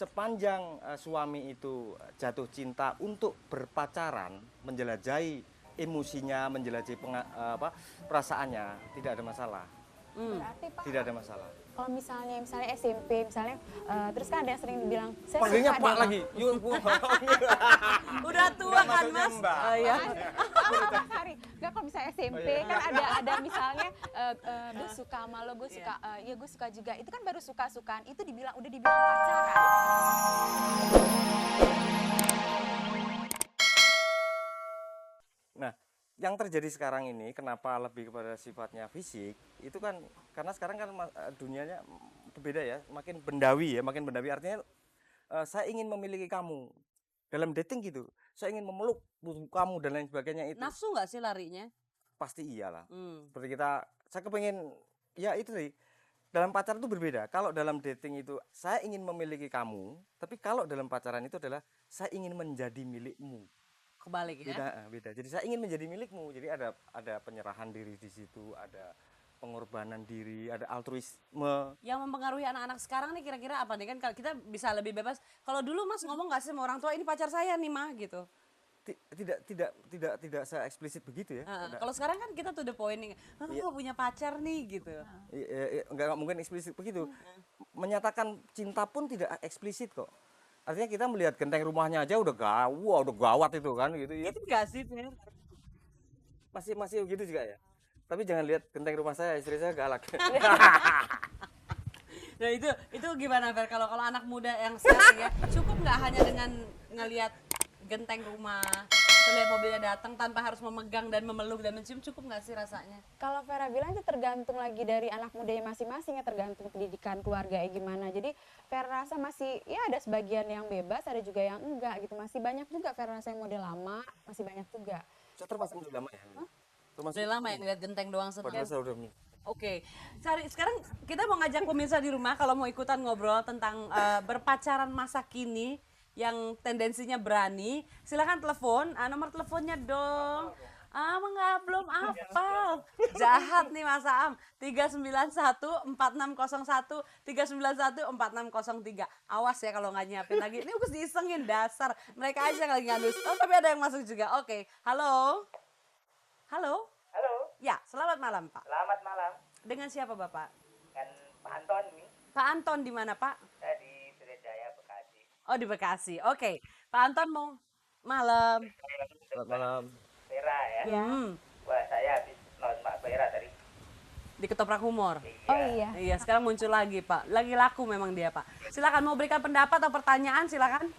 sepanjang suami itu jatuh cinta untuk berpacaran, menjelajahi emosinya, menjelajahi perasaannya, tidak ada masalah. Berarti Pak, Tidak ada masalah. kalau misalnya SMP, terus kan ada yang sering dibilang, saya Panggilnya suka Pak deh, lagi. Yuk, Bu. Udah tua kan maksudnya Mas? Mbak. Oh iya. Sorry, nggak kalau misalnya SMP Oh, iya. kan ada misalnya gue suka sama lo, gue suka, ya gue suka juga. Itu kan baru suka-sukaan, itu udah dibilang pacaran. Nah, yang terjadi sekarang ini kenapa lebih kepada sifatnya fisik itu kan karena sekarang kan dunianya berbeda ya, makin bendawi artinya saya ingin memiliki kamu dalam dating gitu, saya ingin memeluk tubuh kamu dan lain sebagainya itu Nafsu nggak sih larinya? pasti iyalah. Hmm. Seperti saya kepengen ya itu sih, dalam pacaran itu berbeda. Kalau dalam dating itu saya ingin memiliki kamu, tapi kalau dalam pacaran itu adalah saya ingin menjadi milikmu. Kebalik ya? Beda. Jadi saya ingin menjadi milikmu. Jadi ada penyerahan diri di situ, ada pengorbanan diri, ada altruisme. Yang mempengaruhi anak-anak sekarang nih kira-kira apa nih? Kan kalau kita bisa lebih bebas. Kalau dulu Mas ngomong nggak sih sama orang tua, ini pacar saya nih mah gitu. Tidak saya eksplisit begitu ya. Kalau sekarang kan kita to the point nih, aku punya pacar nih gitu. Enggak mungkin eksplisit begitu. Menyatakan cinta pun tidak eksplisit kok. Artinya kita melihat genteng rumahnya aja udah gawat itu kan gitu ya. Itu nggak sih, Fer? Masih begitu juga ya. Tapi jangan lihat genteng rumah saya, istri saya galak. Nah itu gimana Fer? Kalau anak muda yang sekarang ya, cukup nggak hanya dengan ngelihat genteng rumah, terlihat mobilnya datang tanpa harus memegang dan memeluk dan mencium, cukup nggak sih rasanya? Kalau Vera bilang itu tergantung lagi dari anak mudanya masing-masing ya, tergantung pendidikan keluarga gimana. Jadi Vera rasa masih ya ada sebagian yang bebas, ada juga yang enggak gitu. Masih banyak juga Vera rasa yang model lama, masih banyak juga. Saya termasuk udah lama ya. Udah lama ya ngeliat genteng doang setelah. Padahal saya udah Oke, sekarang kita mau ngajak pemirsa di rumah kalau mau ikutan ngobrol tentang berpacaran masa kini yang tendensinya berani, silakan telepon. Nomor teleponnya dong. Belum hafal. Jahat nih Mas Aam. 391-4601, 391-4603. Awas ya kalau nggak nyiapin lagi. Ini harus diisengin dasar. Mereka aja yang lagi ngandus. Oh, tapi ada yang masuk juga. Oke. Halo. Halo. Halo, Ya, selamat malam Pak. selamat malam. Dengan siapa Bapak? Kan Pak Anton nih, Pak Anton di mana Pak? saya di Surabaya, Bekasi. Oh di Bekasi. Oke. Pak Anton mau malam. Selamat malam. Vera ya. Wah, saya habis nonton Mbak Vera tadi. Di Ketoprak Humor. Oh iya. Iya, sekarang muncul lagi Pak. Lagi laku memang dia Pak. Silakan mau berikan pendapat atau pertanyaan silakan.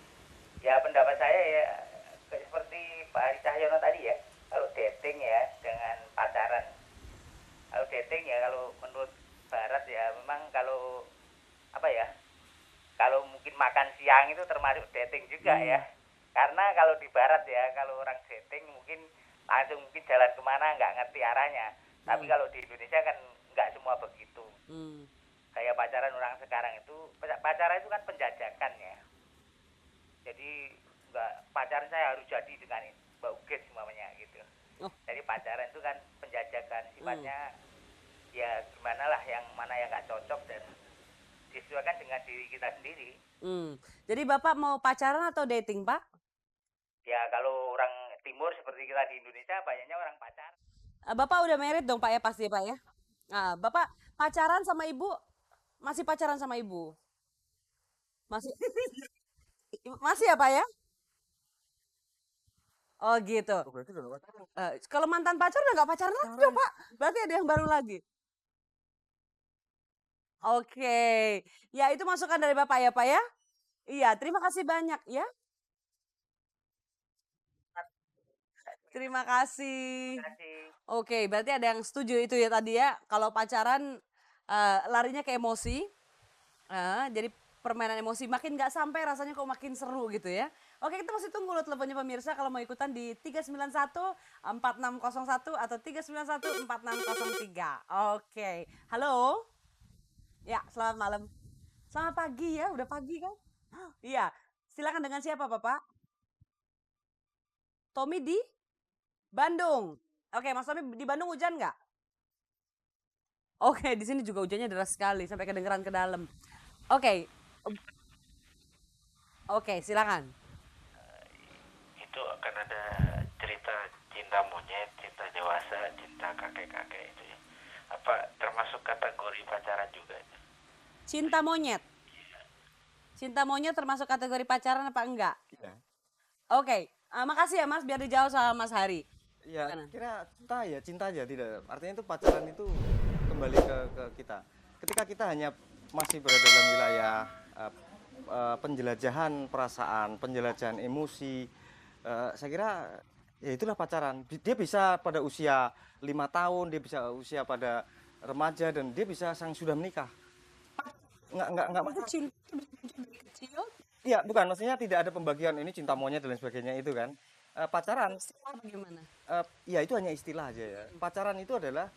Ya, pendapat saya ya seperti Pak Ari Cahyono tadi ya. Kalau dating ya dengan pacaran. Kalau dating ya kalau menurut Barat ya memang kalau apa ya? Kalau mungkin makan siang itu termasuk dating juga ya. Karena kalau di Barat ya, kalau orang dating mungkin langsung mungkin jalan kemana nggak ngerti arahnya. Tapi kalau di Indonesia kan nggak semua begitu. Kayak pacaran orang sekarang itu, pacaran itu kan penjajakan ya. Jadi nggak pacaran saya harus jadi dengan Mbak Uges semuanya gitu. Jadi pacaran itu kan penjajakan sifatnya ya gimana lah yang mana yang nggak cocok dan disesuaikan dengan diri kita sendiri. Jadi Bapak mau pacaran atau dating Pak? Ya kalau orang timur seperti kita di Indonesia banyaknya orang pacaran. Bapak udah married dong Pak ya pasti Pak ya? Bapak pacaran sama Ibu? Masih pacaran sama Ibu? Masih? Masih ya Pak ya? Oh gitu. Kalau mantan pacar udah nggak pacaran lagi dong Pak? Berarti ada yang baru lagi. Oke. Ya itu masukan dari Bapak ya Pak ya? Iya, terima kasih banyak ya. Terima kasih. Oke, berarti ada yang setuju itu ya tadi ya. Kalau pacaran larinya ke emosi. Jadi permainan emosi makin nggak sampai rasanya kok makin seru gitu ya. Oke, kita masih tunggu loh teleponnya pemirsa kalau mau ikutan di 391-4601 atau 391-4603. Oke. Halo. Ya, selamat malam. Selamat pagi ya, udah pagi kan? Iya. Silakan dengan siapa, Bapak? Tommy di Bandung. Oke, Mas Tommy di Bandung hujan nggak? Oke, di sini juga hujannya deras sekali sampai kedengeran ke dalam. Oke. Oke, silakan. Itu akan ada cerita cinta monyet, cinta dewasa, cinta kakek-kakek itu ya. Apa termasuk kategori pacaran juga? Cinta monyet. Cinta monyet termasuk kategori pacaran apa enggak? Iya. Oke, makasih ya Mas biar dijawab sama Mas Hari. Ya, Gimana? kira cinta aja tidak. Artinya itu pacaran itu kembali ke kita. Ketika kita hanya masih berada dalam wilayah penjelajahan perasaan, penjelajahan emosi, saya kira ya itulah pacaran. Dia bisa pada usia 5 tahun, dia bisa usia pada remaja, dan dia bisa sang sudah menikah. Nggak masalah. Kecil, kecil. Iya, bukan, maksudnya tidak ada pembagian ini cinta monyet dan lain sebagainya itu kan. Pacaran, Gimana? ya itu hanya istilah aja ya. Pacaran itu adalah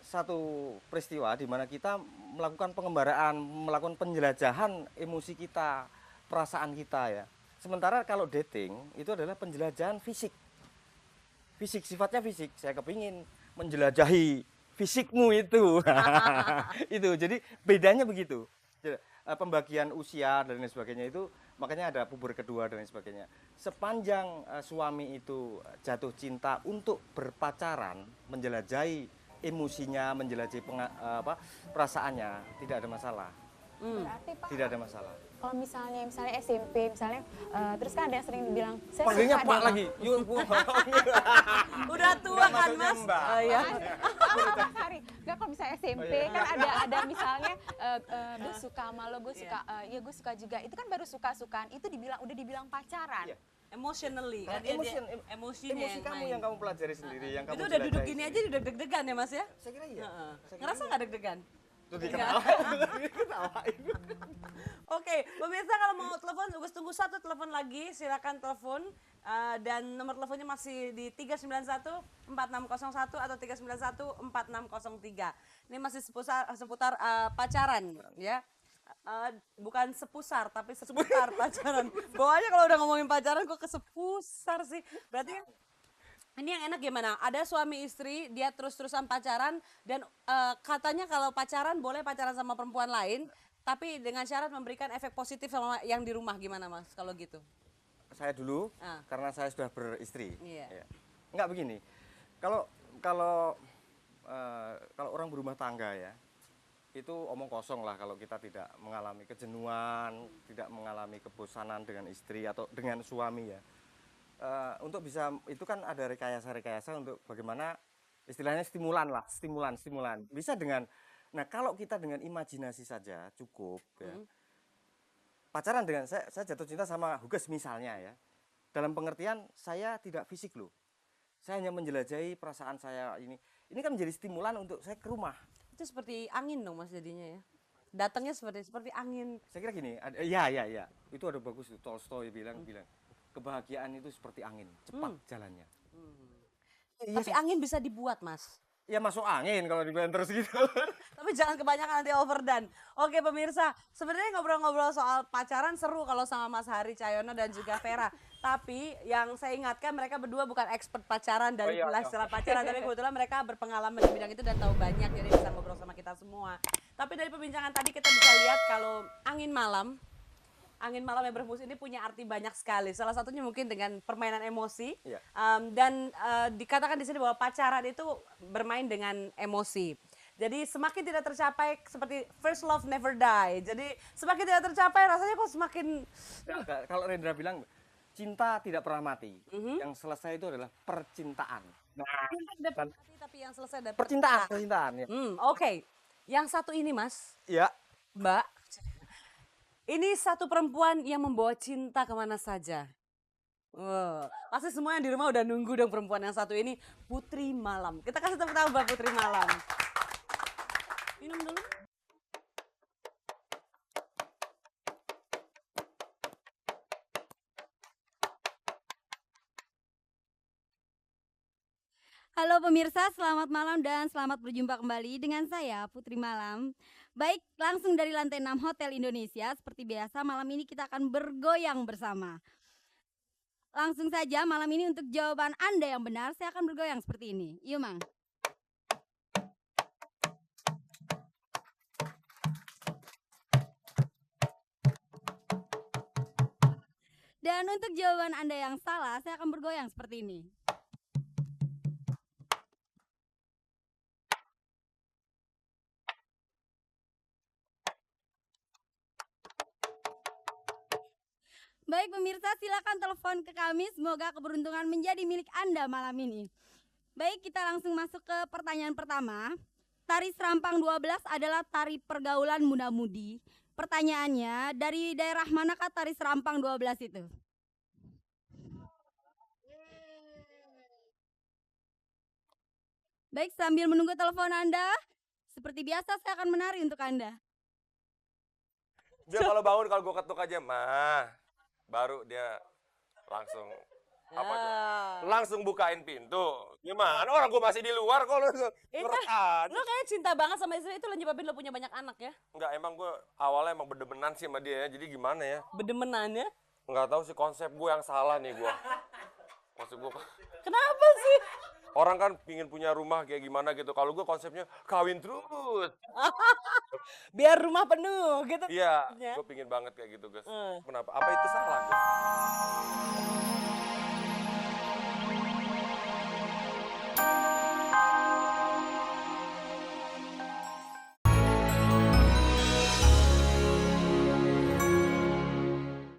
satu peristiwa di mana kita melakukan pengembaraan, melakukan penjelajahan emosi kita, perasaan kita ya. Sementara kalau dating itu adalah penjelajahan fisik. Fisik, sifatnya fisik. Saya kepingin menjelajahi fisikmu itu. Itu, jadi bedanya begitu. Pembagian usia dan lain sebagainya itu, makanya ada puber kedua dan lain sebagainya. Sepanjang suami itu jatuh cinta untuk berpacaran, menjelajahi emosinya, menjelajahi perasaannya, tidak ada masalah. Berarti Pak, Tidak ada masalah. kalau misalnya SMP misalnya terus kan ada yang sering dibilang saya Panggilnya suka Pak deh, lagi. Yuk, Udah tua Nggak kan maksudnya Mas? Mbak. Oh, iya. Mas Hari, nggak kalau misalnya SMP kan ada misalnya gue suka sama lo, gue suka, ya gue suka juga. Itu kan baru suka-sukaan, itu udah dibilang pacaran. Iya. Emotionally. Nah, kan dia- emosi emosinya emosi yang kamu main. yang kamu pelajari sendiri, yang kamu Itu udah duduk jelajahi gini aja sendiri. udah deg-degan ya Mas ya? Saya kira iya. Heeh. Saya kira Ngerasa iya. nggak deg-degan? Tuh diketawain. Diketawain. Oke, pemirsa kalau mau telepon, tunggu satu telepon lagi, silakan telepon. Dan nomor teleponnya masih di 391-4601 atau 391-4603. Ini masih seputar pacaran ya. Bukan sepusar, tapi seputar pacaran. Bawahnya kalau udah ngomongin pacaran kok ke sepusar sih. Berarti ini yang enak gimana? Ada suami istri, dia terus-terusan pacaran dan katanya kalau pacaran boleh pacaran sama perempuan lain, tapi dengan syarat memberikan efek positif sama yang di rumah. Gimana Mas kalau gitu? Saya dulu, Ah. karena saya sudah beristri. Iya. Ya. Enggak begini. Kalau kalau kalau orang berumah tangga ya, itu omong kosong lah kalau kita tidak mengalami kejenuhan, tidak mengalami kebosanan dengan istri atau dengan suami ya. Untuk bisa itu kan ada rekayasa-rekayasa untuk bagaimana istilahnya stimulan. Bisa dengan, nah kalau kita dengan imajinasi saja cukup ya. Pacaran dengan saya jatuh cinta sama Huges misalnya ya. Dalam pengertian saya tidak fisik loh. Saya hanya menjelajahi perasaan saya ini. Ini kan menjadi stimulan untuk saya ke rumah. Itu seperti angin dong Mas jadinya ya. Datangnya seperti angin. Saya kira gini, ya. Itu ada bagus tuh, Tolstoy bilang kebahagiaan itu seperti angin, cepat jalannya. Tapi angin bisa dibuat Mas. Ya masuk angin kalau dibilang terus gitu. Tapi jangan kebanyakan nanti overdone. Oke pemirsa, sebenarnya ngobrol-ngobrol soal pacaran seru kalau sama Mas Hari Cahyono dan juga Vera. Tapi yang saya ingatkan mereka berdua bukan expert pacaran dari istilah pacaran, tapi kebetulan mereka berpengalaman di bidang itu dan tahu banyak, jadi bisa ngobrol sama kita semua. Tapi dari perbincangan tadi kita bisa lihat kalau angin malam yang berhembus ini punya arti banyak sekali. Salah satunya mungkin dengan permainan emosi. Iya. Dan dikatakan di sini bahwa pacaran itu bermain dengan emosi. Jadi semakin tidak tercapai seperti first love never die. Jadi semakin tidak tercapai rasanya kok semakin Kalau Rendra bilang cinta tidak pernah mati. Yang selesai itu adalah percintaan. Nah, tapi yang selesai dari percintaan ya. Oke. Yang satu ini Mas, Ya. Mbak. Ini satu perempuan yang membawa cinta kemana saja. Pasti semua yang di rumah udah nunggu dong perempuan yang satu ini, Putri Malam. Kita kasih tepuk tangan buat Putri Malam. Minum dulu. Halo pemirsa, selamat malam dan selamat berjumpa kembali dengan saya Putri Malam. Baik, langsung dari lantai 6 Hotel Indonesia. Seperti biasa malam ini kita akan bergoyang bersama. Langsung saja malam ini untuk jawaban Anda yang benar, saya akan bergoyang seperti ini. Yuk Mang. Dan untuk jawaban Anda yang salah, saya akan bergoyang seperti ini. Baik pemirsa, silakan telepon ke kami. Semoga keberuntungan menjadi milik Anda malam ini. Baik, kita langsung masuk ke pertanyaan pertama. Tari Serampang 12 adalah tari pergaulan muda-mudi. Pertanyaannya, dari daerah manakah tari Serampang 12 itu? Baik, sambil menunggu telepon Anda, seperti biasa saya akan menari untuk Anda. Dia kalau bangun kalau gue ketuk aja, mah, baru dia langsung apa tuh? Langsung bukain pintu. Gimana? Orang gue masih di luar kok lu ngerekan. Lo kayaknya cinta banget sama istri itu lo nyebabin lo punya banyak anak ya? Enggak, emang gue awalnya emang bedemenan sih sama dia ya. Jadi gimana ya? Bedemenannya. Enggak tahu sih konsep gue yang salah nih gue. Maksud gue Kenapa sih? orang kan pingin punya rumah kayak gimana gitu. Kalau gue konsepnya kawin terus. Biar rumah penuh gitu. Iya, Ya. gue pingin banget kayak gitu guys. Kenapa? Apa itu salah guys?